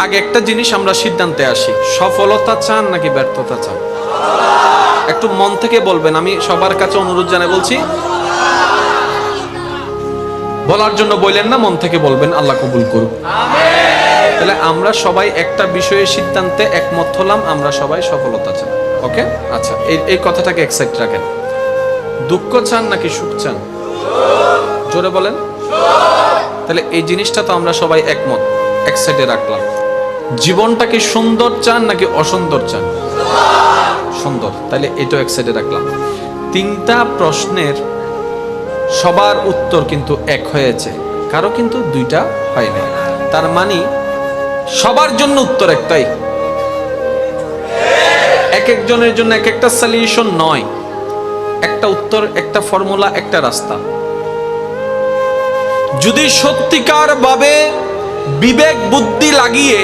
আগে একটা জিনিস আমরা সিদ্ধান্তে আসি, সফলতা চান নাকি ব্যর্থতা চান? একটু মন থেকে বলবেন। আমি সবার কাছে অনুরোধ জানাই বলছি, বলার জন্য বললেন না, মন থেকে বলবেন। আল্লাহ কবুল করুক। তাহলে আমরা সবাই একটা বিষয়ের সিদ্ধান্তে একমত হলাম, আমরা সবাই সফলতা চান। ওকে, আচ্ছা, এই কথাটাকে এক্সাইট রাখেন। দুঃখ চান নাকি সুখ চান? জোরে বলেন। তাহলে এই জিনিসটা তো আমরা সবাই একমত, এক সাইডে রাখলাম। জীবনটাকে সুন্দর চান নাকি অসুন্দর চান? সুন্দর। তাহলে এটাও এক সাইডে রাখলাম। তিনটা প্রশ্নের সবার উত্তর কিন্তু এক হয়েছে, কারো কিন্তু দুইটা হয় না। তার মানে সবার জন্য উত্তর একটাই। এক একজনের জন্য এক একটা সলিউশন নয়, একটা উত্তর, একটা ফর্মুলা, একটা রাস্তা। যদি সত্যিকার ভাবে বিবেক বুদ্ধি লাগিয়ে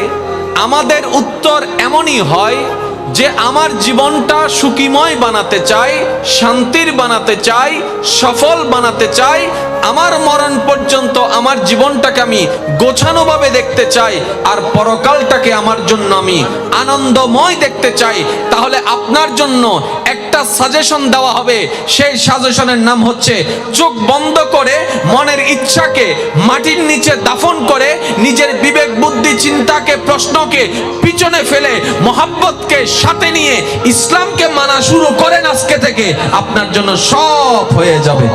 আমাদের উত্তর এমনই হয় যে আমার জীবনটা সুখীময় বানাতে চাই, শান্তির বানাতে চাই, সফল বানাতে চাই, আমার মরণ পর্যন্ত আমার জীবনটাকে আমি গোছানোভাবে দেখতে চাই, আর পরকালটাকে আমার জন্য আমি আনন্দময় দেখতে চাই, তাহলে আপনার জন্য একটা সাজেশন দেওয়া হবে। সেই সাজেশনের নাম হচ্ছে, চোখ বন্ধ করে মনের ইচ্ছাকে মাটির নিচে দাফন করে নিজের বিবেক বুদ্ধি চিন্তাকে প্রশ্নকে পিছনে ফেলে মহাব্বতকে সাথে নিয়ে ইসলামকে মানা শুরু করেন। আজকে থেকে আপনার জন্য সব হয়ে যাবে।